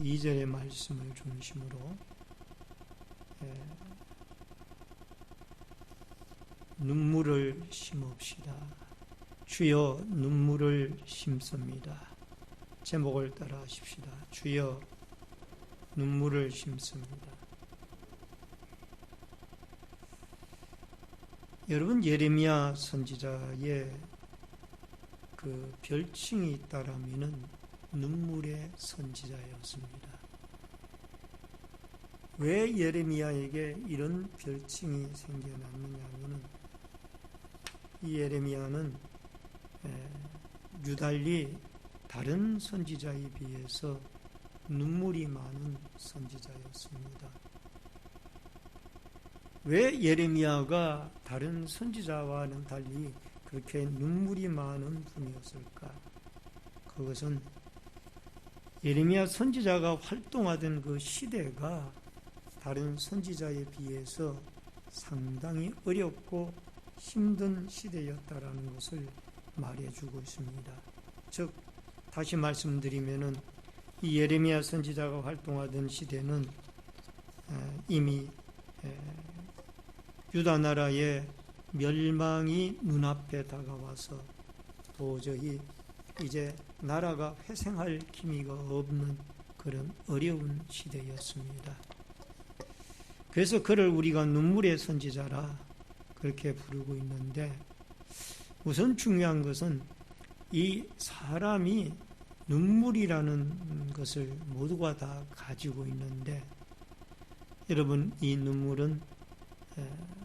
2절의 말씀을 중심으로 눈물을 심읍시다. 주여 눈물을 심습니다. 제목을 따라 하십시다. 주여 눈물을 심습니다. 여러분, 예레미야 선지자의 그 별칭이 있다라면은 눈물의 선지자였습니다. 왜 예레미야에게 이런 별칭이 생겨났느냐면은 이 예레미야는 유달리 다른 선지자에 비해서 눈물이 많은 선지자였습니다. 왜 예레미야가 다른 선지자와는 달리 그렇게 눈물이 많은 분이었을까? 그것은 예레미야 선지자가 활동하던 그 시대가 다른 선지자에 비해서 상당히 어렵고 힘든 시대였다라는 것을 말해주고 있습니다. 즉, 다시 말씀드리면은 이 예레미야 선지자가 활동하던 시대는 이미 유다 나라의 멸망이 눈앞에 다가와서 도저히 이제 나라가 회생할 기미가 없는 그런 어려운 시대였습니다. 그래서 그를 우리가 눈물의 선지자라 그렇게 부르고 있는데, 우선 중요한 것은 이 사람이 눈물이라는 것을 모두가 다 가지고 있는데, 여러분, 이 눈물은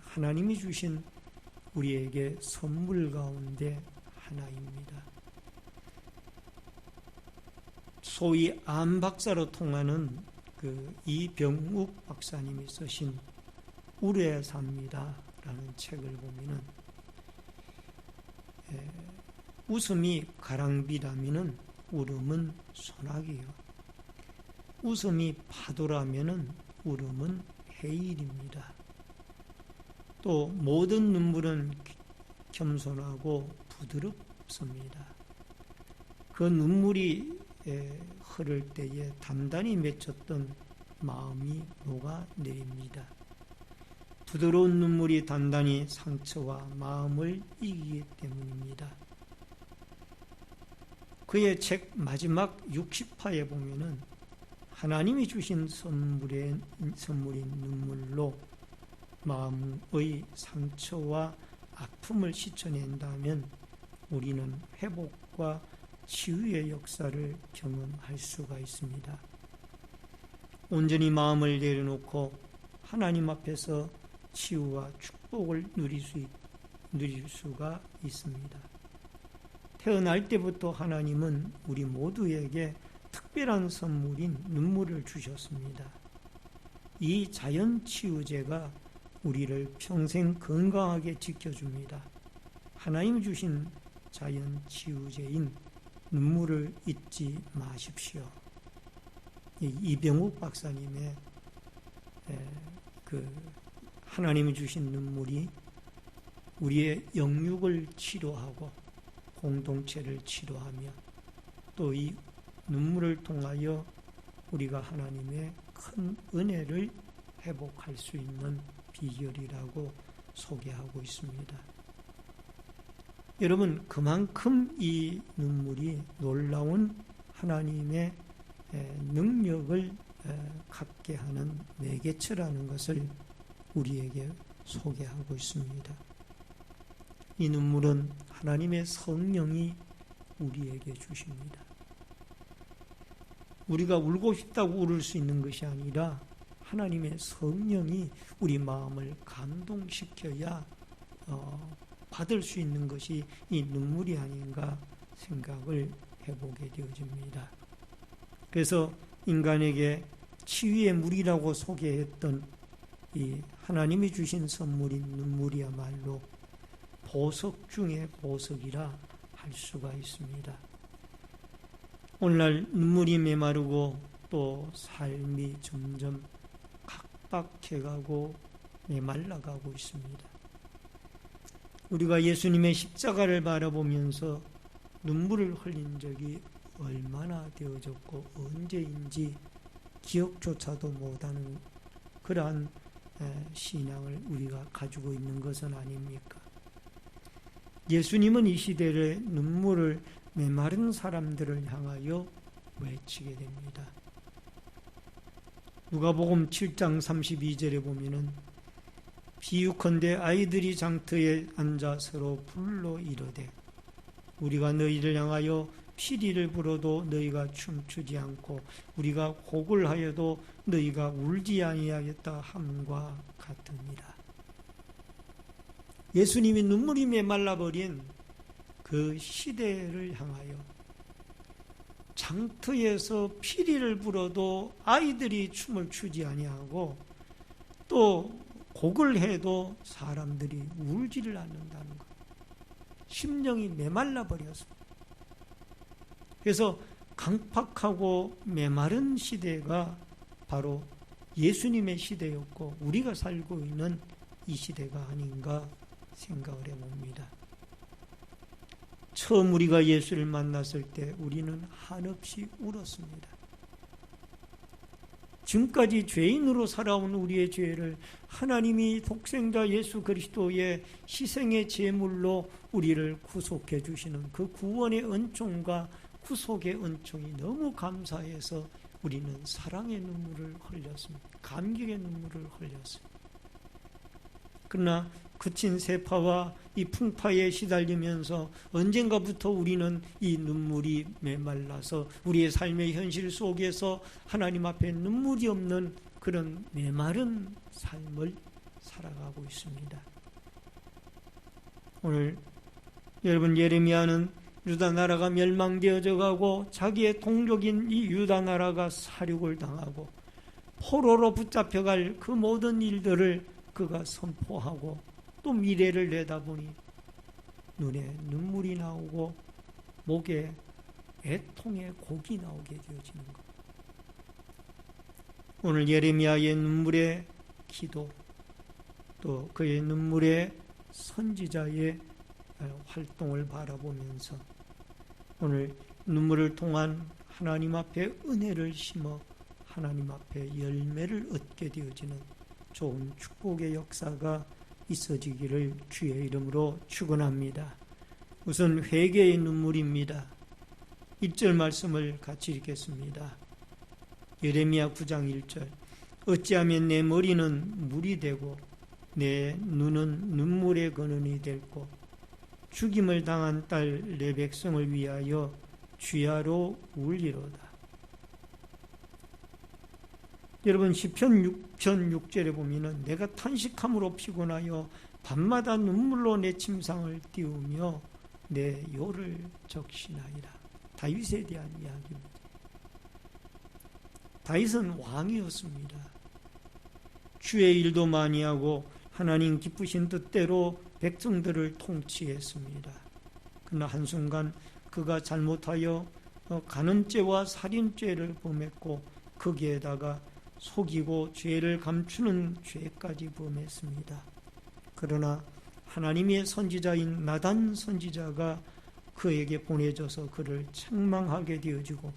하나님이 주신 우리에게 선물 가운데 하나입니다. 소위 암박사로 통하는 그 이병욱 박사님이 쓰신 울에 삽니다 라는 책을 보면은 웃음이 가랑비라면은 울음은 소나기요, 웃음이 파도라면은 울음은 해일입니다. 또 모든 눈물은 겸손하고 부드럽습니다. 그 눈물이 흐를 때에 단단히 맺혔던 마음이 녹아내립니다. 부드러운 눈물이 단단히 상처와 마음을 이기기 때문입니다. 그의 책 마지막 60화에 보면은 하나님이 주신 선물인 눈물로 마음의 상처와 아픔을 씻어낸다면 우리는 회복과 치유의 역사를 경험할 수가 있습니다. 온전히 마음을 내려놓고 하나님 앞에서 치유와 축복을 누릴 수가 있습니다. 태어날 때부터 하나님은 우리 모두에게 특별한 선물인 눈물을 주셨습니다. 이 자연치유제가 우리를 평생 건강하게 지켜줍니다. 하나님 주신 자연치유제인 눈물을 잊지 마십시오. 이병욱 박사님의 그 하나님이 주신 눈물이 우리의 영육을 치료하고 공동체를 치료하며 또 이 눈물을 통하여 우리가 하나님의 큰 은혜를 회복할 수 있는 비결이라고 소개하고 있습니다. 여러분, 그만큼 이 눈물이 놀라운 하나님의 능력을 갖게 하는 매개체라는 것을 우리에게 소개하고 있습니다. 이 눈물은 하나님의 성령이 우리에게 주십니다. 우리가 울고 싶다고 울을 수 있는 것이 아니라 하나님의 성령이 우리 마음을 감동시켜야 받을 수 있는 것이 이 눈물이 아닌가 생각을 해보게 되어집니다. 그래서 인간에게 치유의 물이라고 소개했던 이 하나님이 주신 선물인 눈물이야말로 보석 중의 보석이라 할 수가 있습니다. 오늘날 눈물이 메마르고 또 삶이 점점 각박해가고 메말라가고 있습니다. 우리가 예수님의 십자가를 바라보면서 눈물을 흘린 적이 얼마나 되어졌고 언제인지 기억조차도 못하는 그러한 신앙을 우리가 가지고 있는 것은 아닙니까? 예수님은 이 시대의 눈물을 메마른 사람들을 향하여 외치게 됩니다. 누가복음 7장 32절에 보면은 비유컨대 아이들이 장터에 앉아 서로 불러 이르되 우리가 너희를 향하여 피리를 불어도 너희가 춤추지 않고 우리가 곡을 하여도 너희가 울지 아니하겠다 함과 같으니라. 예수님이 눈물이 메말라버린 그 시대를 향하여 장터에서 피리를 불어도 아이들이 춤을 추지 아니하고 또 곡을 해도 사람들이 울지를 않는다는 것. 심령이 메말라 버렸습니다. 그래서 강팍하고 메마른 시대가 바로 예수님의 시대였고 우리가 살고 있는 이 시대가 아닌가 생각을 해봅니다. 처음 우리가 예수를 만났을 때 우리는 한없이 울었습니다. 지금까지 죄인으로 살아온 우리의 죄를 하나님이 독생자 예수 그리스도의 희생의 제물로 우리를 구속해 주시는 그 구원의 은총과 구속의 은총이 너무 감사해서 우리는 사랑의 눈물을 흘렸습니다. 감격의 눈물을 흘렸습니다. 그러나 그친 세파와 이 풍파에 시달리면서 언젠가부터 우리는 이 눈물이 메말라서 우리의 삶의 현실 속에서 하나님 앞에 눈물이 없는 그런 메마른 삶을 살아가고 있습니다. 오늘 여러분, 예레미야는 유다 나라가 멸망되어져 가고 자기의 동족인 이 유다 나라가 사륙을 당하고 포로로 붙잡혀갈 그 모든 일들을 그가 선포하고 또 미래를 내다보니 눈에 눈물이 나오고 목에 애통의 곡이 나오게 되어지는 것. 오늘 예레미야의 눈물의 기도, 또 그의 눈물의 선지자의 활동을 바라보면서 오늘 눈물을 통한 하나님 앞에 은혜를 심어 하나님 앞에 열매를 얻게 되어지는 좋은 축복의 역사가 있어지기를 주의 이름으로 축원합니다. 우선 회개의 눈물입니다. 1절 말씀을 같이 읽겠습니다. 예레미야 9장 1절. 어찌하면 내 머리는 물이 되고 내 눈은 눈물의 근원이 됐고 죽임을 당한 딸 내 백성을 위하여 주야로 울리로다. 여러분, 시편 6편 6절에 보면은 내가 탄식함으로 피곤하여 밤마다 눈물로 내 침상을 띄우며 내 요를 적시나이다. 다윗에 대한 이야기입니다. 다윗은 왕이었습니다. 주의 일도 많이 하고 하나님 기쁘신 뜻대로 백성들을 통치했습니다. 그러나 한순간 그가 잘못하여 간음죄와 살인죄를 범했고 거기에다가 속이고 죄를 감추는 죄까지 범했습니다. 그러나 하나님의 선지자인 나단 선지자가 그에게 보내져서 그를 책망하게 되어지고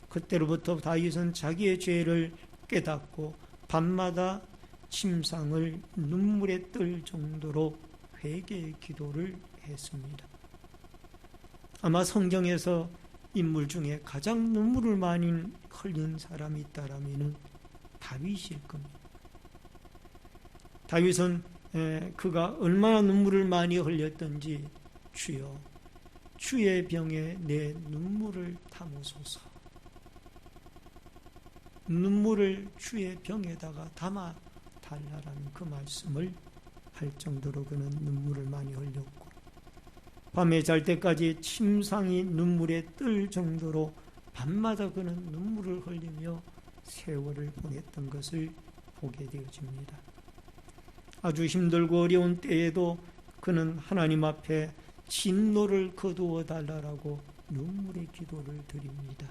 그때로부터 다윗은 자기의 죄를 깨닫고 밤마다 침상을 눈물에 뜰 정도로 회개의 기도를 했습니다. 아마 성경에서 인물 중에 가장 눈물을 많이 흘린 사람이 있다라면 다윗일 겁니다. 다윗은 그가 얼마나 눈물을 많이 흘렸던지 주여 주의 병에 내 눈물을 담으소서. 눈물을 주의 병에다가 담아 달라라는 그 말씀을 할 정도로 그는 눈물을 많이 흘렸고 밤에 잘 때까지 침상이 눈물에 뜰 정도로 밤마다 그는 눈물을 흘리며 세월을 보냈던 것을 보게 되어집니다. 아주 힘들고 어려운 때에도 그는 하나님 앞에 진노를 거두어 달라라고 눈물의 기도를 드립니다.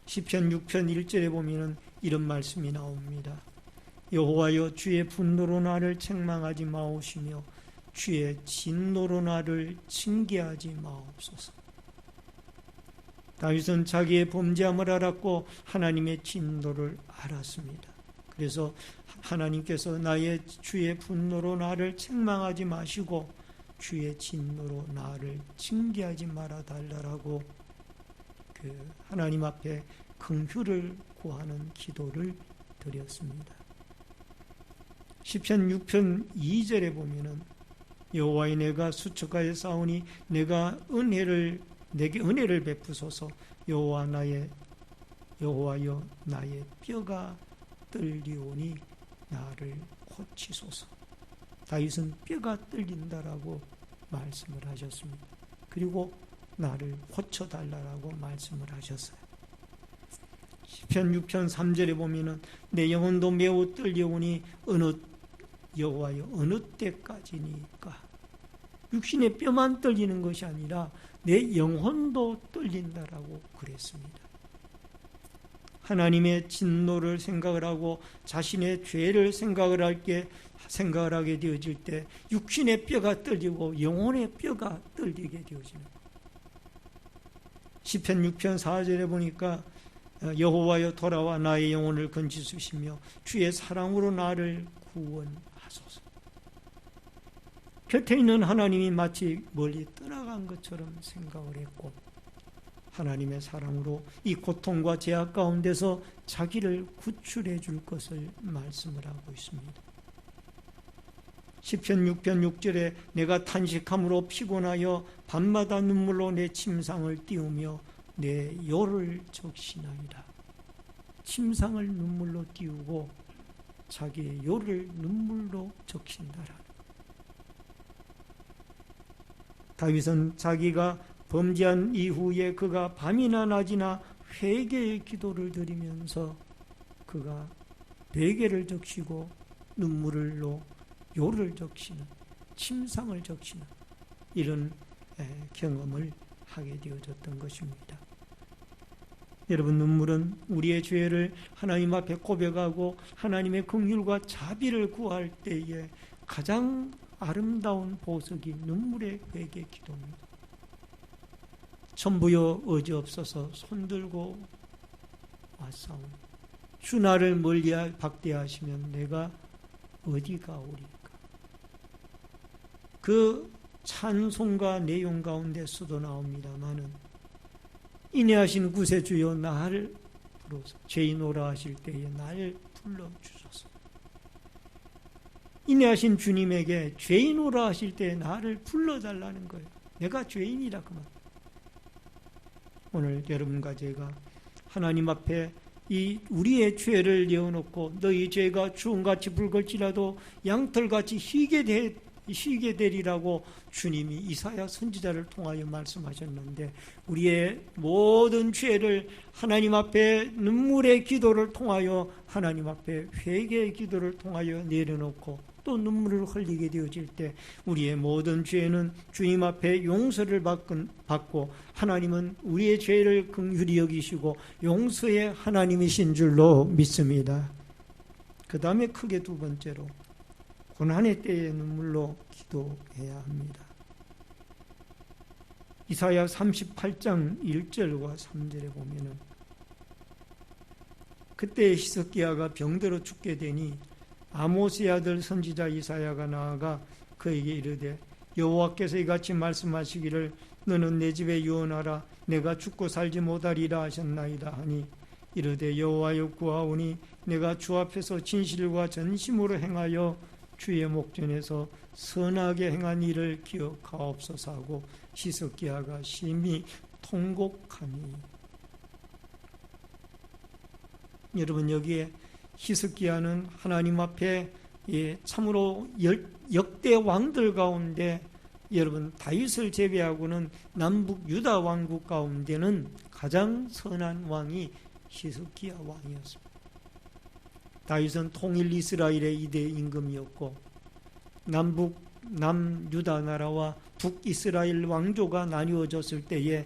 시편 6편 1절에 보면 이런 말씀이 나옵니다. 여호와여 주의 분노로 나를 책망하지 마오시며 주의 진노로 나를 징계하지 마옵소서. 다윗은 자기의 범죄함을 알았고 하나님의 진노를 알았습니다. 그래서 하나님께서 나의 주의 분노로 나를 책망하지 마시고 주의 진노로 나를 징계하지 말아 달라라고 하나님 앞에 긍휼을 구하는 기도를 드렸습니다. 시편 6편 2절에 보면은 여호와여 내가 수척하여 싸우니 내게 은혜를 베푸소서. 여호와여 나의 뼈가 떨리오니 나를 고치소서. 다윗은 뼈가 떨린다라고 말씀을 하셨습니다. 그리고 나를 고쳐달라고 말씀을 하셨어요. 시편 6편 3절에 보면은 내 영혼도 매우 떨려오니 여호와여 어느 때까지니까. 육신의 뼈만 떨리는 것이 아니라 내 영혼도 떨린다라고 그랬습니다. 하나님의 진노를 생각을 하고 자신의 죄를 생각을 하게 되어질 때 육신의 뼈가 떨리고 영혼의 뼈가 떨리게 되어지는 거예요. 시편 6편 4절에 보니까 여호와여 돌아와 나의 영혼을 건지시며 주의 사랑으로 나를 구원하소서. 곁에 있는 하나님이 마치 멀리 떠나간 것처럼 생각을 했고 하나님의 사랑으로 이 고통과 죄악 가운데서 자기를 구출해 줄 것을 말씀을 하고 있습니다. 시편 6편 6절에 내가 탄식함으로 피곤하여 밤마다 눈물로 내 침상을 띄우며 내 요를 적시나이다. 침상을 눈물로 띄우고 자기의 요를 눈물로 적신다라. 다윗은 자기가 범죄한 이후에 그가 밤이나 낮이나 회개의 기도를 드리면서 그가 베개를 적시고 눈물로 요를 적시는, 침상을 적시는 이런 경험을 하게 되어졌던 것입니다. 여러분, 눈물은 우리의 죄를 하나님 앞에 고백하고 하나님의 긍휼과 자비를 구할 때에 가장 아름다운 보석이 눈물의 회개 기도입니다. 천부여 어지없어서 손들고 왔사오니 주 나를 멀리 박대하시면 내가 어디 가오리까. 그 찬송과 내용 가운데서도 나옵니다마는 인내하신 구세주여 나를 부르소서. 죄인오라 하실 때에 나를 불러주소서. 인내하신 주님에게 죄인오라 하실 때에 나를 불러달라는 거예요. 내가 죄인이라 그 말. 오늘 여러분과 제가 하나님 앞에 이 우리의 죄를 내어놓고 너희 죄가 주홍같이 붉을지라도 양털같이 희게 되리라고 주님이 이사야 선지자를 통하여 말씀하셨는데 우리의 모든 죄를 하나님 앞에 눈물의 기도를 통하여 하나님 앞에 회개의 기도를 통하여 내려놓고 또 눈물을 흘리게 되어질 때 우리의 모든 죄는 주님 앞에 용서를 받고 하나님은 우리의 죄를 긍휼히 여기시고 용서의 하나님이신 줄로 믿습니다. 그 다음에 크게 두 번째로 고난의 때에 눈물로 기도해야 합니다. 이사야 38장 1절과 3절에 보면은 그때 히스기야가 병들어 죽게 되니 아모스의 아들 선지자 이사야가 나아가 그에게 이르되 여호와께서 이같이 말씀하시기를 너는 내 집에 유언하라 내가 죽고 살지 못하리라 하셨나이다 하니 이르되 여호와여 구하오니 내가 주 앞에서 진실과 전심으로 행하여 주의 목전에서 선하게 행한 일을 기억하옵소서 하고 히스기야가 심히 통곡하니. 여러분, 여기에 히스기야는 하나님 앞에 참으로 역대 왕들 가운데 여러분 다윗을 제외하고는 남북 유다 왕국 가운데는 가장 선한 왕이 히스기야 왕이었습니다. 다윗은 통일 이스라엘의 2대 임금이었고 남유다 나라와 북이스라엘 왕조가 나뉘어졌을 때에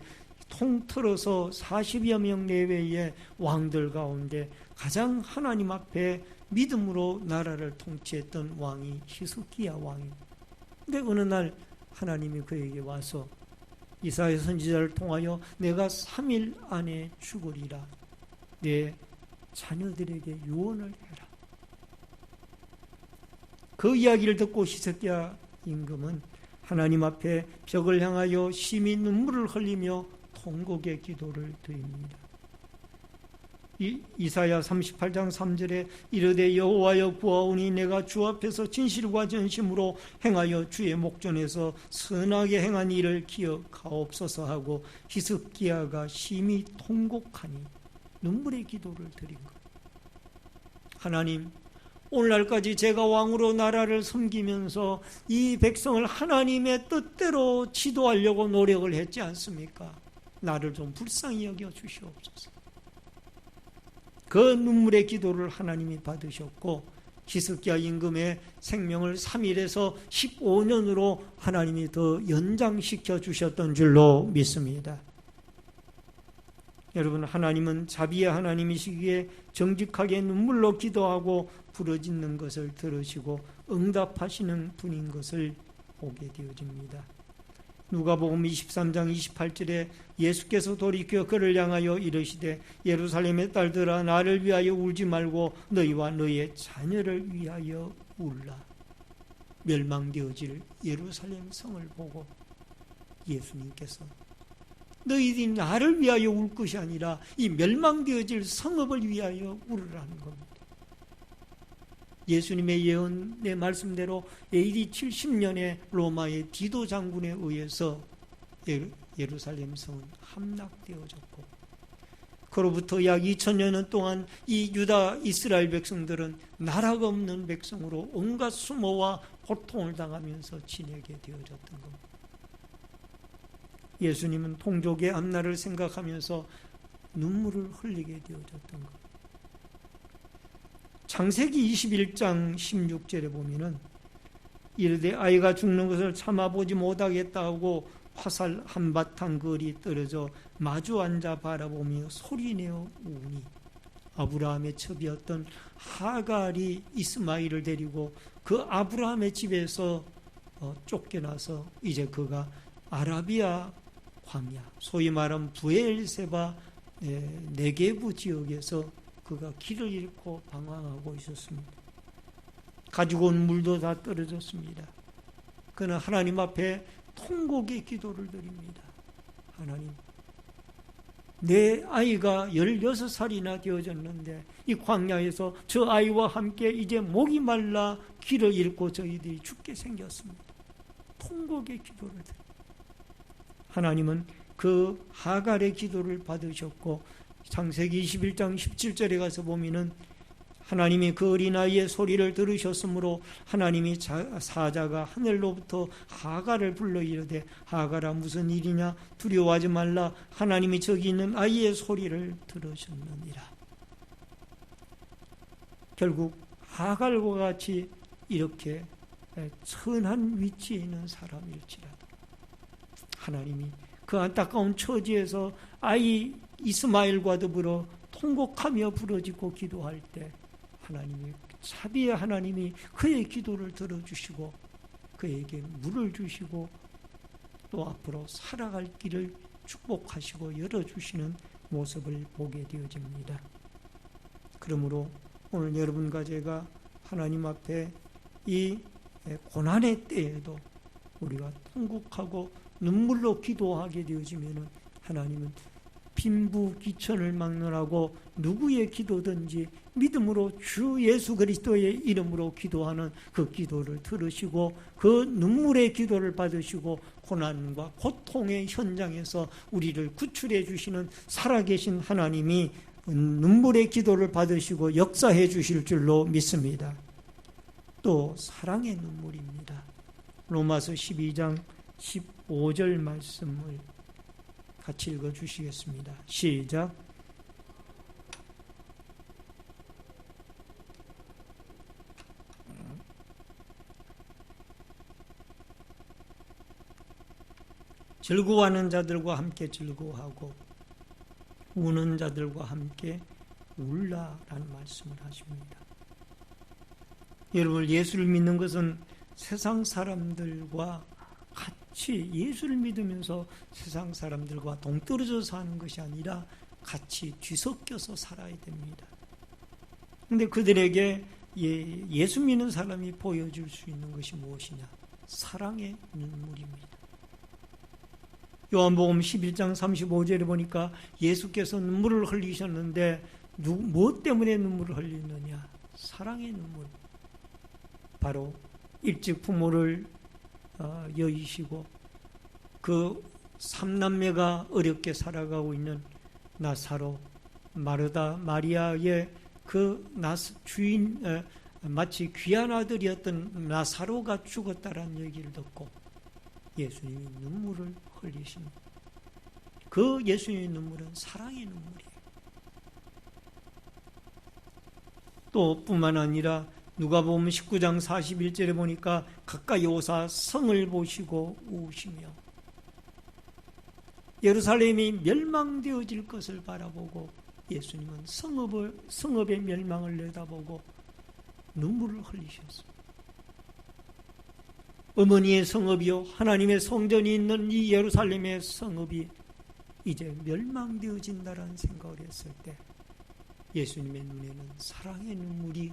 통틀어서 40여 명 내외의 왕들 가운데 가장 하나님 앞에 믿음으로 나라를 통치했던 왕이 히스기야 왕입니다. 근데 어느 날 하나님이 그에게 와서 이사야 선지자를 통하여 내가 3일 안에 죽으리라. 내 자녀들에게 유언을 해라. 그 이야기를 듣고 히스기야 임금은 하나님 앞에 벽을 향하여 심히 눈물을 흘리며 통곡의 기도를 드립니다. 이사야 38장 3절에 이르되 여호와여 구하오니 내가 주 앞에서 진실과 전심으로 행하여 주의 목전에서 선하게 행한 일을 기억하옵소서 하고 히스기야가 심히 통곡하니 눈물의 기도를 드린 것. 하나님, 오늘날까지 제가 왕으로 나라를 섬기면서 이 백성을 하나님의 뜻대로 지도하려고 노력을 했지 않습니까? 나를 좀 불쌍히 여겨 주시옵소서. 그 눈물의 기도를 하나님이 받으셨고 히스기야 임금의 생명을 3일에서 15년으로 하나님이 더 연장시켜 주셨던 줄로 믿습니다. 여러분, 하나님은 자비의 하나님이시기에 정직하게 눈물로 기도하고 부르짖는 것을 들으시고 응답하시는 분인 것을 보게 되어집니다. 누가복음 23장 28절에 예수께서 돌이켜 그를 향하여 이르시되 예루살렘의 딸들아 나를 위하여 울지 말고 너희와 너희의 자녀를 위하여 울라. 멸망되어질 예루살렘 성을 보고 예수님께서 너희들이 나를 위하여 울 것이 아니라 이 멸망되어질 성읍을 위하여 울으라는 겁니다. 예수님의 예언의 말씀대로 AD 70년에 로마의 디도 장군에 의해서 예루살렘 성은 함락되어졌고 그로부터 약 2000년 동안 이 유다 이스라엘 백성들은 나라가 없는 백성으로 온갖 수모와 고통을 당하면서 지내게 되어졌던 겁니다. 예수님은 통족의 앞날을 생각하면서 눈물을 흘리게 되어졌던 것. 창세기 21장 16절에 보면은 이르되 아이가 죽는 것을 참아보지 못하겠다 하고 화살 한바탕 거리 떨어져 마주 앉아 바라보며 소리내어 우니 아브라함의 첩이었던 하갈이 이스마엘을 데리고 그 아브라함의 집에서 쫓겨나서 이제 그가 아라비아 광야, 소위 말하면 부엘세바 네게부 지역에서 그가 길을 잃고 방황하고 있었습니다. 가지고 온 물도 다 떨어졌습니다. 그는 하나님 앞에 통곡의 기도를 드립니다. 하나님, 내 아이가 16살이나 되어졌는데 이 광야에서 저 아이와 함께 이제 목이 말라 길을 잃고 저희들이 죽게 생겼습니다. 통곡의 기도를 드립니다. 하나님은 그 하갈의 기도를 받으셨고 창세기 21장 17절에 가서 보면은 하나님이 그 어린아이의 소리를 들으셨으므로 하나님이 사자가 하늘로부터 하갈을 불러 이르되 하갈아 무슨 일이냐 두려워하지 말라 하나님이 저기 있는 아이의 소리를 들으셨느니라. 결국 하갈과 같이 이렇게 선한 위치에 있는 사람일지라도 하나님이 그 안타까운 처지에서 아이 이스마엘과 더불어 통곡하며 부르짖고 기도할 때 하나님이 자비의 하나님이 그의 기도를 들어주시고 그에게 물을 주시고 또 앞으로 살아갈 길을 축복하시고 열어주시는 모습을 보게 되어집니다. 그러므로 오늘 여러분과 제가 하나님 앞에 이 고난의 때에도 우리가 통곡하고 눈물로 기도하게 되어지면 하나님은 빈부귀천을 막론하고 누구의 기도든지 믿음으로 주 예수 그리스도의 이름으로 기도하는 그 기도를 들으시고 그 눈물의 기도를 받으시고 고난과 고통의 현장에서 우리를 구출해 주시는 살아계신 하나님이 눈물의 기도를 받으시고 역사해 주실 줄로 믿습니다. 또 사랑의 눈물입니다. 로마서 12장 15절 말씀을 같이 읽어주시겠습니다. 시작. 즐거워하는 자들과 함께 즐거워하고 우는 자들과 함께 울라라는 말씀을 하십니다. 여러분, 예수를 믿는 것은 세상 사람들과 같이 예수를 믿으면서 세상 사람들과 동떨어져 사는 것이 아니라 같이 뒤섞여서 살아야 됩니다. 그런데 그들에게 예수 믿는 사람이 보여줄 수 있는 것이 무엇이냐? 사랑의 눈물입니다. 요한복음 11장 35절에 보니까 예수께서 눈물을 흘리셨는데 무엇 때문에 눈물을 흘리느냐? 사랑의 눈물. 바로 일찍 부모를 여의시고 그 삼남매가 어렵게 살아가고 있는 나사로, 마르다, 마리아의 그 주인, 마치 귀한 아들이었던 나사로가 죽었다라는 얘기를 듣고 예수님이 눈물을 흘리십니다. 그 예수님의 눈물은 사랑의 눈물이에요. 또 뿐만 아니라 누가복음 19장 41절에 보니까 가까이 오사 성을 보시고 우시며 예루살렘이 멸망되어질 것을 바라보고 예수님은 성읍의 멸망을 내다보고 눈물을 흘리셨습니다. 어머니의 성읍이요 하나님의 성전이 있는 이 예루살렘의 성읍이 이제 멸망되어진다라는 생각을 했을 때 예수님의 눈에는 사랑의 눈물이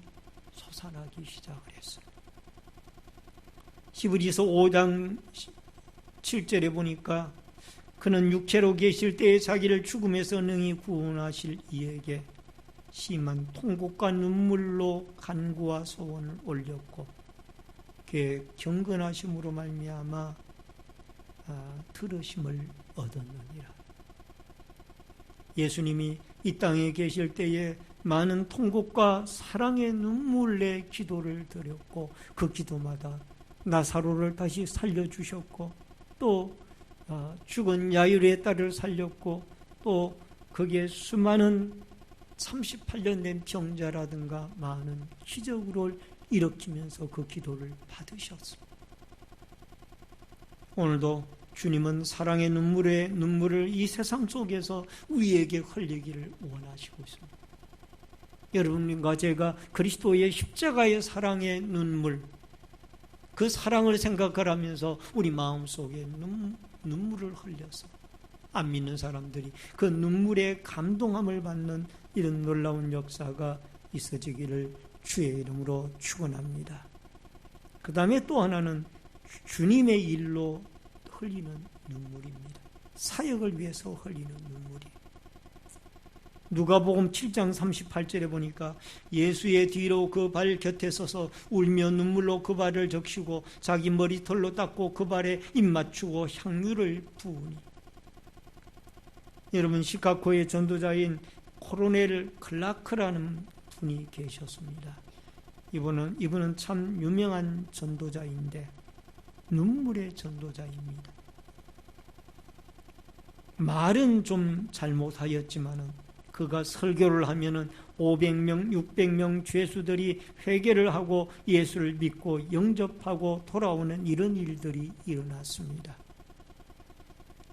솟아나기 시작을 했어요. 히브리서 5장 7절에 보니까 그는 육체로 계실 때에 자기를 죽음에서 능히 구원하실 이에게 심한 통곡과 눈물로 간구와 소원을 올렸고 그의 경건하심으로 말미암아 들으심을 얻었느니라. 예수님이 이 땅에 계실 때에 많은 통곡과 사랑의 눈물의 기도를 드렸고 그 기도마다 나사로를 다시 살려주셨고 또 죽은 야이로의 딸을 살렸고 또 거기에 수많은 38년 된 병자라든가 많은 기적을 일으키면서 그 기도를 받으셨습니다. 오늘도 주님은 사랑의 눈물을 이 세상 속에서 우리에게 흘리기를 원하시고 있습니다. 여러분과 제가 그리스도의 십자가의 사랑의 눈물, 그 사랑을 생각하면서 우리 마음속에 눈물을 흘려서 안 믿는 사람들이 그 눈물에 감동함을 받는 이런 놀라운 역사가 있어지기를 주의 이름으로 축원합니다. 그 다음에 또 하나는 주님의 일로 흘리는 눈물입니다. 사역을 위해서 흘리는 눈물이. 누가복음 7장 38절에 보니까 예수의 뒤로 그 발 곁에 서서 울며 눈물로 그 발을 적시고 자기 머리털로 닦고 그 발에 입 맞추고 향유를 부으니. 여러분, 시카고의 전도자인 코로넬 클라크라는 분이 계셨습니다. 이분은 참 유명한 전도자인데 눈물의 전도자입니다. 말은 좀 잘못하였지만은 그가 설교를 하면은 500명, 600명 죄수들이 회개를 하고 예수를 믿고 영접하고 돌아오는 이런 일들이 일어났습니다.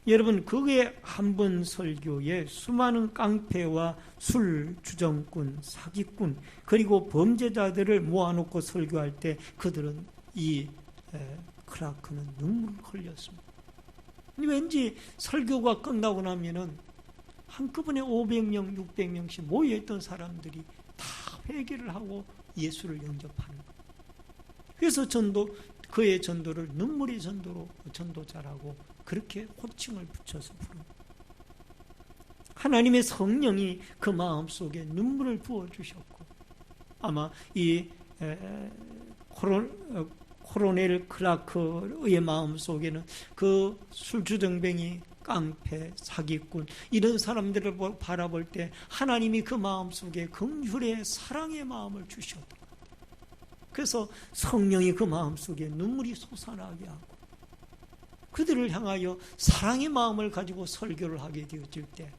여러분, 그의 한 번 설교에 수많은 깡패와 술주정꾼, 사기꾼, 그리고 범죄자들을 모아놓고 설교할 때 그들은 클라크는 눈물을 흘렸습니다. 왠지 설교가 끝나고 나면은 한꺼번에 500명, 600명씩 모여있던 사람들이 다 회개를 하고 예수를 영접하는 거예요. 그래서 그의 전도를 눈물의 전도자라고 그렇게 호칭을 붙여서 부릅니다. 하나님의 성령이 그 마음속에 눈물을 부어주셨고 아마 이 코로넬 클라크의 마음속에는 그 술주정뱅이, 깡패, 사기꾼 이런 사람들을 바라볼 때 하나님이 그 마음속에 긍휼의 사랑의 마음을 주셨던 것 같아요. 그래서 성령이 그 마음속에 눈물이 솟아나게 하고 그들을 향하여 사랑의 마음을 가지고 설교를 하게 되어질 때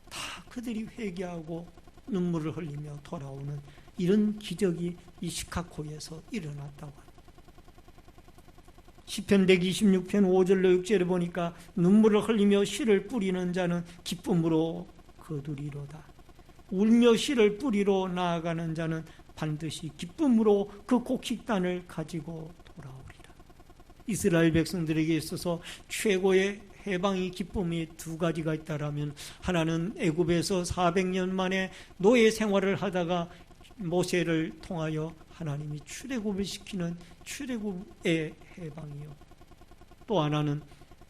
다 그들이 회개하고 눈물을 흘리며 돌아오는 이런 기적이 이 시카고에서 일어났다고 합니다. 시편 126편 5절로 6절에 보니까 눈물을 흘리며 씨를 뿌리는 자는 기쁨으로 거두리로다. 울며 씨를 뿌리러 나아가는 자는 반드시 기쁨으로 그 곡식단을 가지고 돌아오리라. 이스라엘 백성들에게 있어서 최고의 해방의 기쁨이 두 가지가 있다라면, 하나는 애굽에서 400년 만에 노예 생활을 하다가 모세를 통하여 하나님이 출애굽을 시키는 출애굽의 해방이요, 또 하나는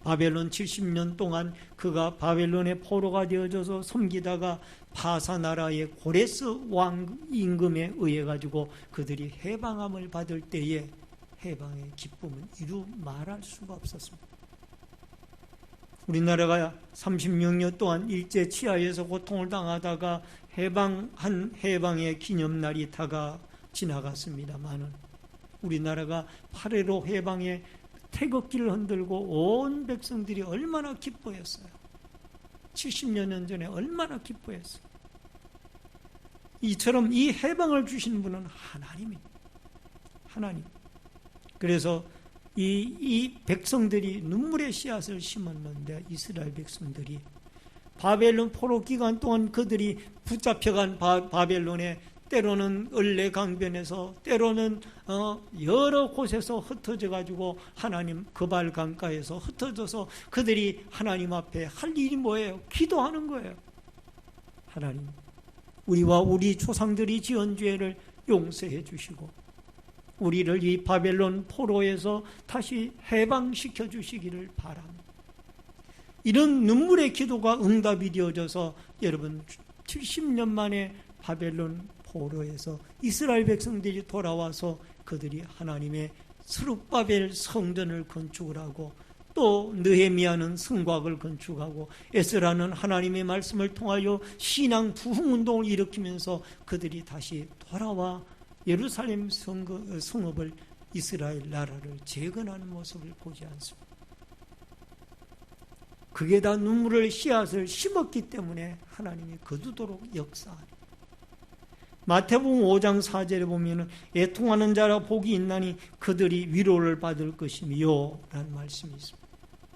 바벨론 70년 동안 그가 바벨론의 포로가 되어져서 섬기다가 바사 나라의 고레스 왕 임금에 의해 가지고 그들이 해방함을 받을 때에 해방의 기쁨은 이루 말할 수가 없었습니다. 우리나라가 36년 동안 일제 치하에서 고통을 당하다가 해방한 해방의 기념날이 지나갔습니다만은, 우리나라가 8.15 해방의 태극기를 흔들고 온 백성들이 얼마나 기뻐했어요. 70년 전에 얼마나 기뻐했어요. 이처럼 이 해방을 주신 분은 하나님입니다. 하나님. 그래서 이 백성들이 눈물의 씨앗을 심었는데, 이스라엘 백성들이 바벨론 포로 기간 동안 그들이 붙잡혀간 바벨론에 때로는 을레강변에서, 때로는 여러 곳에서 흩어져 가지고 하나님 그발 강가에서 흩어져서 그들이 하나님 앞에 할 일이 뭐예요? 기도하는 거예요. 하나님, 우리와 우리 조상들이 지은 죄를 용서해 주시고 우리를 이 바벨론 포로에서 다시 해방시켜 주시기를 바랍니다. 이런 눈물의 기도가 응답이 되어져서 여러분 70년 만에 바벨론 포로에서 이스라엘 백성들이 돌아와서 그들이 하나님의 스룹바벨 성전을 건축을 하고, 또 느헤미야는 성곽을 건축하고, 에스라는 하나님의 말씀을 통하여 신앙 부흥운동을 일으키면서 그들이 다시 돌아와 예루살렘 성읍을, 이스라엘 나라를 재건하는 모습을 보지 않습니다. 그게 다 눈물의 씨앗을 심었기 때문에 하나님이 거두도록 역사하니, 마태복음 5장 4절에 보면 애통하는 자라 복이 있나니 그들이 위로를 받을 것이며 라는 말씀이 있습니다.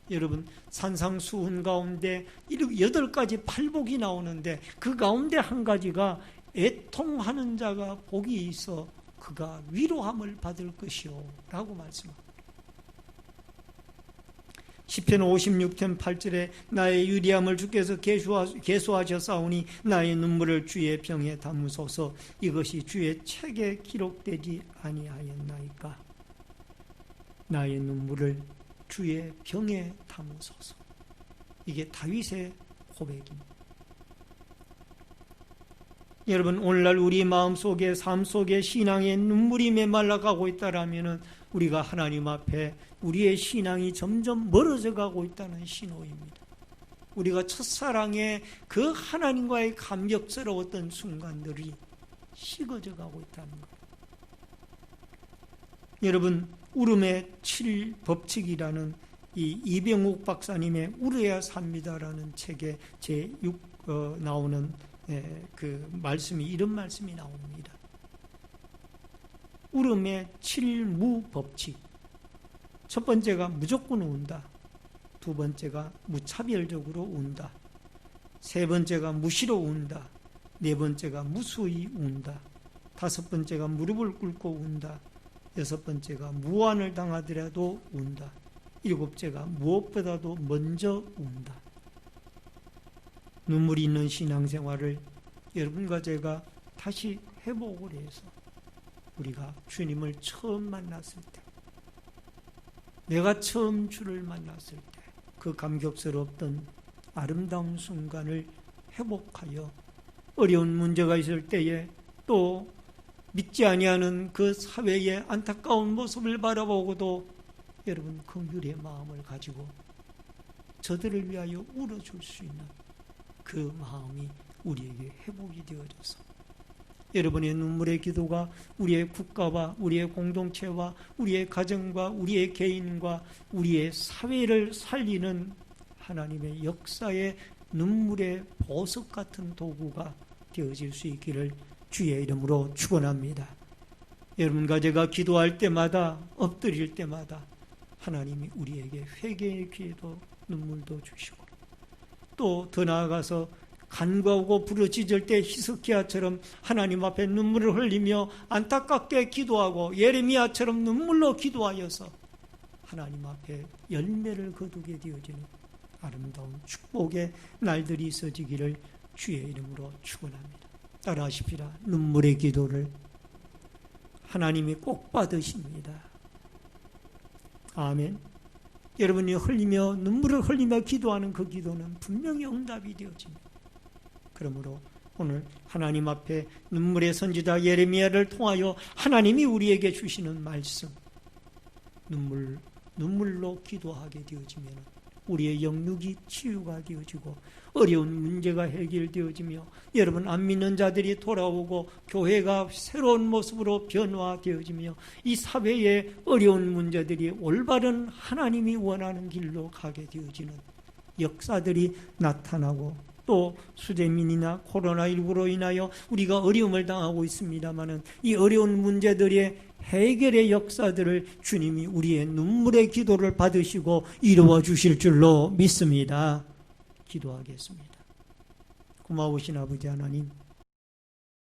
여러분, 산상수훈 가운데 8가지 팔복이 나오는데 그 가운데 한 가지가 애통하는 자가 복이 있어 그가 위로함을 받을 것이요 라고 말씀합니다. 시편 56편 8절에 나의 유리함을 주께서 계수하셨사오니 나의 눈물을 주의 병에 담으소서. 이것이 주의 책에 기록되지 아니하였나이까. 나의 눈물을 주의 병에 담으소서. 이게 다윗의 고백입니다. 여러분, 오늘날 우리 마음속에, 삶 속에 신앙의 눈물이 메말라가고 있다라면 우리가 하나님 앞에 우리의 신앙이 점점 멀어져 가고 있다는 신호입니다. 우리가 첫사랑의 그 하나님과의 감격스러웠던 순간들이 식어져 가고 있다는 것. 여러분, 울음의 7법칙이라는 이 이병욱 박사님의 울어야 삽니다라는 책에 제6 나오는 그 말씀이, 이런 말씀이 나옵니다. 울음의 7무법칙. 첫 번째가 무조건 운다. 두 번째가 무차별적으로 운다. 세 번째가 무시로 운다. 네 번째가 무수히 운다. 다섯 번째가 무릎을 꿇고 운다. 여섯 번째가 무한을 당하더라도 운다. 일곱째가 무엇보다도 먼저 운다. 눈물이 있는 신앙생활을 여러분과 제가 다시 회복을 해서 우리가 주님을 처음 만났을 때, 내가 처음 주를 만났을 때 그 감격스럽던 아름다운 순간을 회복하여 어려운 문제가 있을 때에, 또 믿지 아니하는 그 사회의 안타까운 모습을 바라보고도 여러분 긍휼의 마음을 가지고 저들을 위하여 울어줄 수 있는 그 마음이 우리에게 회복이 되어져서 여러분의 눈물의 기도가 우리의 국가와 우리의 공동체와 우리의 가정과 우리의 개인과 우리의 사회를 살리는 하나님의 역사의 눈물의 보석 같은 도구가 되어질 수 있기를 주의 이름으로 축원합니다. 여러분과 제가 기도할 때마다, 엎드릴 때마다 하나님이 우리에게 회개의 기회도 눈물도 주시고, 또 더 나아가서 간구하고 부르짖을 때 히스기야처럼 하나님 앞에 눈물을 흘리며 안타깝게 기도하고 예레미야처럼 눈물로 기도하여서 하나님 앞에 열매를 거두게 되어지는 아름다운 축복의 날들이 있어지기를 주의 이름으로 축원합니다. 따라하십시다. 눈물의 기도를 하나님이 꼭 받으십니다. 아멘. 여러분이 흘리며 눈물을 흘리며 기도하는 그 기도는 분명히 응답이 되어집니다. 그러므로 오늘 하나님 앞에 눈물의 선지자 예레미야를 통하여 하나님이 우리에게 주시는 말씀, 눈물로 기도하게 되어지면 우리의 영육이 치유가 되어지고 어려운 문제가 해결되어지며 여러분 안 믿는 자들이 돌아오고 교회가 새로운 모습으로 변화되어지며 이 사회의 어려운 문제들이 올바른 하나님이 원하는 길로 가게 되어지는 역사들이 나타나고 또 수재민이나 코로나19로 인하여 우리가 어려움을 당하고 있습니다마는 이 어려운 문제들의 해결의 역사들을 주님이 우리의 눈물의 기도를 받으시고 이루어 주실 줄로 믿습니다. 기도하겠습니다. 고마우신 아버지 하나님,